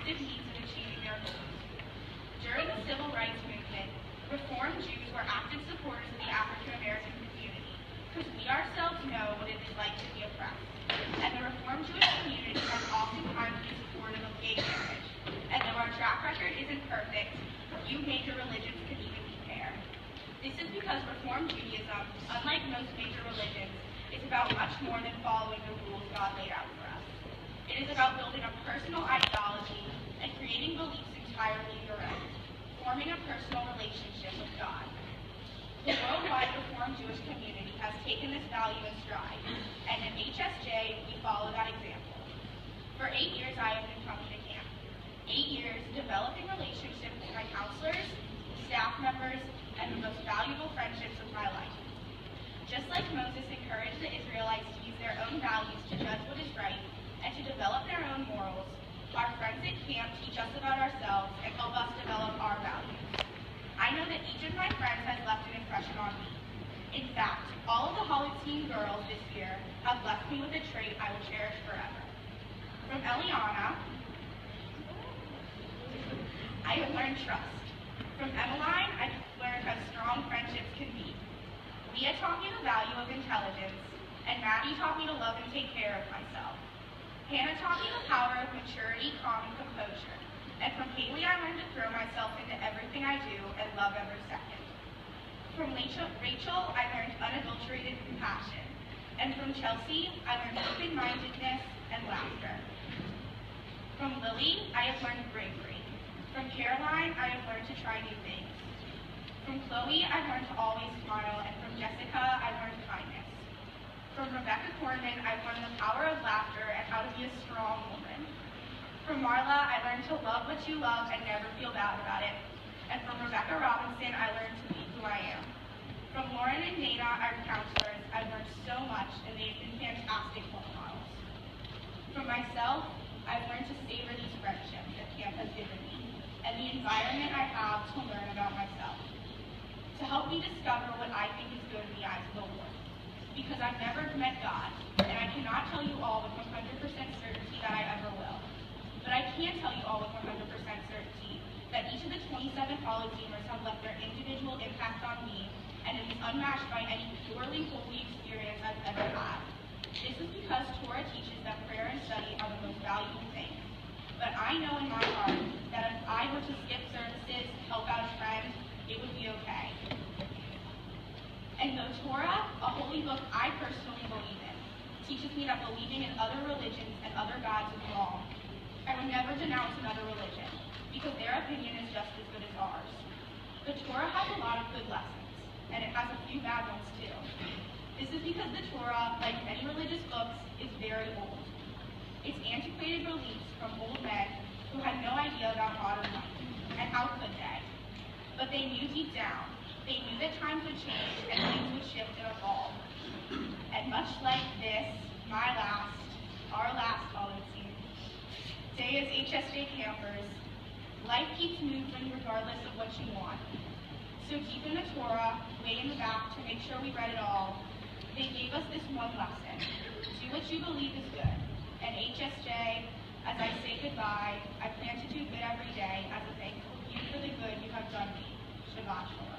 active means of achieving their goals. During the Civil Rights Movement, Reformed Jews were active supporters of the African American community, because we ourselves know what it is like to be oppressed. And the Reformed Jewish community has oftentimes been supportive of gay marriage. And though our track record isn't perfect, few major religions can even compare. This is because Reformed Judaism, unlike most major religions, is about much more than following the rules God laid out for us. It is about building a personal ideology and creating beliefs entirely your own, forming a personal relationship with God. The worldwide Reformed Jewish community has taken this value in stride, and in HSJ, we follow that example. For 8 years, I have been coming to camp. 8 years developing relationships with my counselors, staff members, and the most valuable friendships of my life. Just like Moses encouraged the Israelites to use their own values to judge what is right and to develop their own morals, our friends at camp teach us about ourselves and help us develop our values. I know that each of my friends has left an impression on me. In fact, all of the chalutzim girls this year have left me with a trait I will cherish forever. From Eliana, I have learned trust. From Emmeline, I learned how strong friendships can be. Leah taught me the value of intelligence, and Maddie taught me to love and take care of myself. Hannah taught me the power of maturity, calm, and composure. And from Haley, I learned to throw myself into everything I do and love every second. From Rachel, I learned unadulterated compassion. And from Chelsea, I learned open-mindedness and laughter. From Lily, I have learned bravery. From Caroline, I have learned to try new things. From Chloe, I learned to always smile. And from Jessica, I learned kindness. From Rebecca Corman, I learned the power of laughter and how to be a strong woman. From Marla, I learned to love what you love and never feel bad about it. And from Rebecca Robinson, I learned to be who I am. From Lauren and Dana, our counselors, I've learned so much, and they've been fantastic role models. From myself, I've learned to savor these friendships that camp has given me, and the environment I have to learn about myself, to help me discover what I think is good in the eyes of the Lord. Because I've never met God, and I cannot tell you all with 100% certainty that I ever will. But I can tell you all with 100% certainty that each of the 27 chalutzimers have left their individual impact on me, and it is unmatched by any purely holy experience I've ever had. This is because Torah teaches that prayer and study are the most valuable things. But I know in my heart that if I were to skip services, help out a friend, it would be okay. And though Torah, a holy book I personally believe in, teaches me that believing in other religions and other gods is wrong, I would never denounce another religion, because their opinion is just as good as ours. The Torah has a lot of good lessons, and it has a few bad ones too. This is because the Torah, like many religious books, is very old. It's antiquated beliefs from old men who had no idea about modern life, and how could they? But they knew deep down. They knew that times would change and things would shift and evolve. And much like this, our last chalutzim, day as HSJ campers, life keeps moving regardless of what you want. So deep in the Torah, way in the back to make sure we read it all, they gave us this one lesson. Do what you believe is good. And HSJ, as I say goodbye, I plan to do good every day as a thanks to you for the good you have done me. Shabbat Shalom.